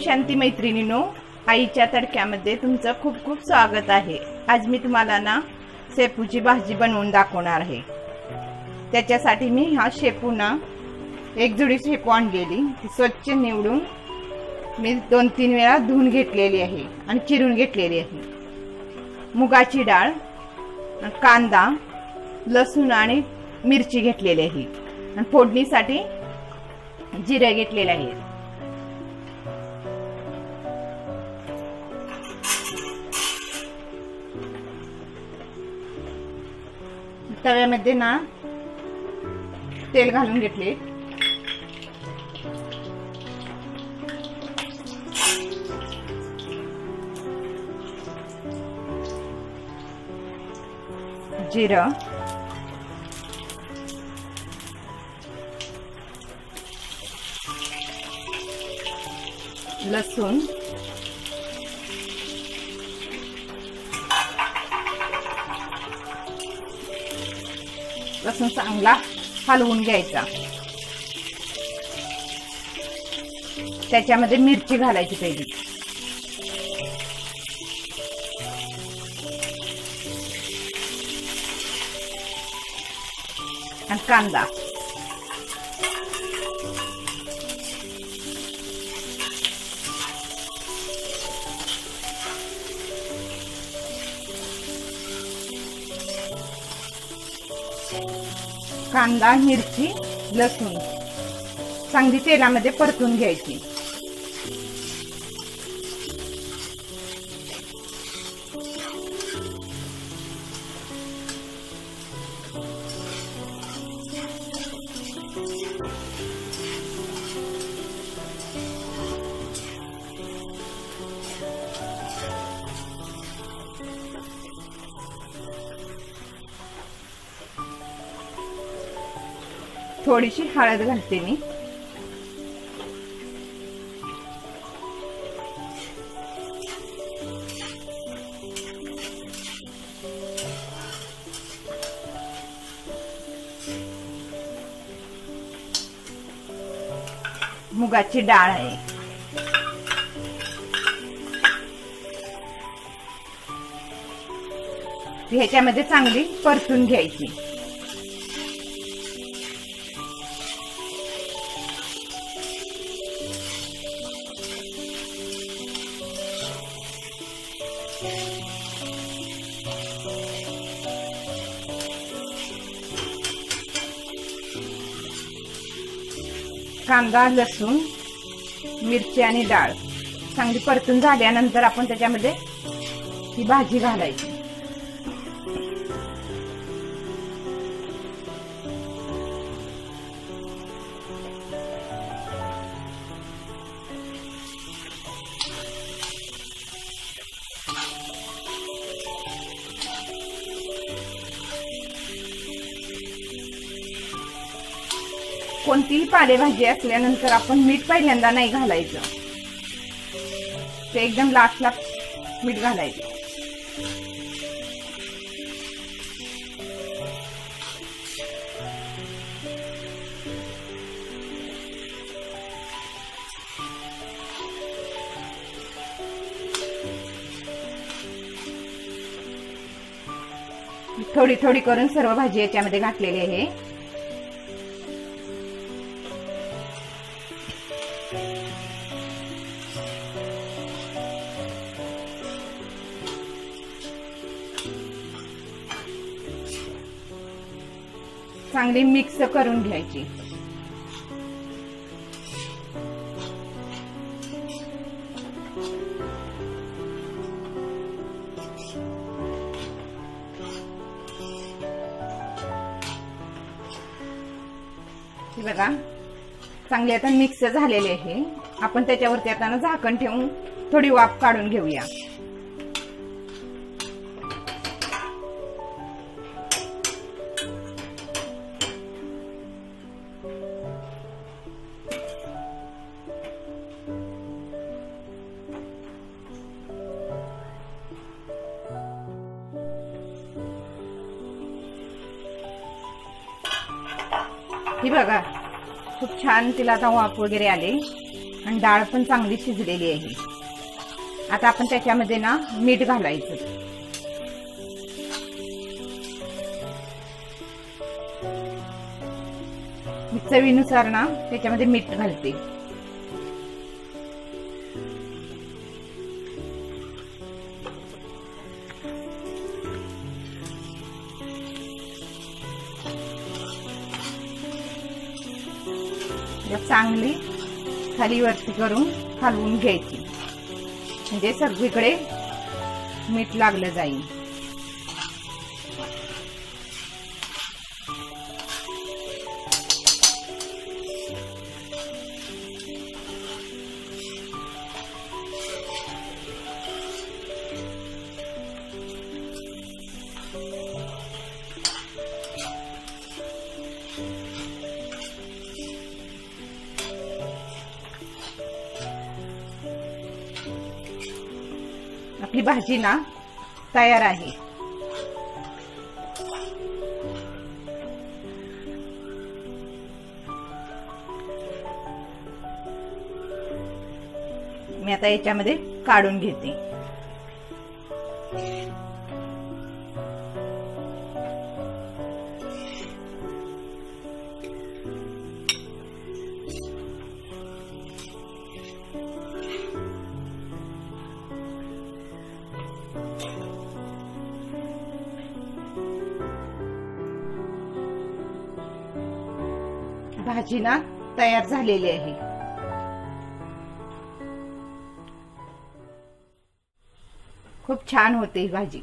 शांती मैत्रिणींनो, आईच्या तडक्यामध्ये तुमचं खूप खूप स्वागत आहे। आज मी तुम्हाला ना शेपूची भाजी बनवून दाखवणार आहे। त्याच्यासाठी मी हा शेपू ना एक जुडी शेपू आणलेली, ती स्वच्छ निवडून मी 2-3 वेळा धुवून घेतलेली आहे आणि चिरून घेतलेली आहे। मुगाची डाळ, कांदा, लसूण आणि मिरची घेतलेली आहे आणि फोडणीसाठी जिरे घेतलेले आहे। तव्यामध्ये ना तेल घालून घेतले। जिरं, लसूण, लसूण चांगला हलवून घ्यायचा। त्याच्यामध्ये मिरची घालायची पहिली आणि कांदा, कांदा, मिरची, लसूण चांगली तेलामध्ये परतून घ्यायची। थोडीशी हळद घालते मी। मुगाची डाळ आहे, ह्याच्यामध्ये चांगली परतून घ्यायची। कांदा, लसूण, मिरची आणि डाळ चांगली परतून झाल्यानंतर आपण त्याच्यामध्ये ही भाजी घालायची। कोणतीही पालेभाजी असल्यानंतर आपण मीठ पहिल्यांदा नाही घालायचं, ते एकदम लास्टला मीठ घालायचं। थोडी थोडी करून सर्व भाजी याच्यामध्ये घातलेली आहे। चांगली मिक्स करून घ्यायची। हे बघा चांगली आता मिक्स झालेली आहे। आपण त्याच्यावरती आता झाकण ठेवून थोडी वाफ काढून घेऊया। ही बघा खूप छान तिला आता वाफ वगैरे आले आणि डाळ पण चांगली शिजलेली आहे। आता आपण त्याच्यामध्ये ना मीठ घालायचं। मी चवीनुसार ना त्याच्यामध्ये मीठ घालते। चांगली खाली वरती करून हलवून घ्यायची, म्हणजे सगळीकडे मीठ लागलं जाईल। आपली भाजी ना तयार आहे। मी आता याच्यामध्ये काढून घेते। भाजी ना तयार झालेली आहे। खूप छान होते ही भाजी।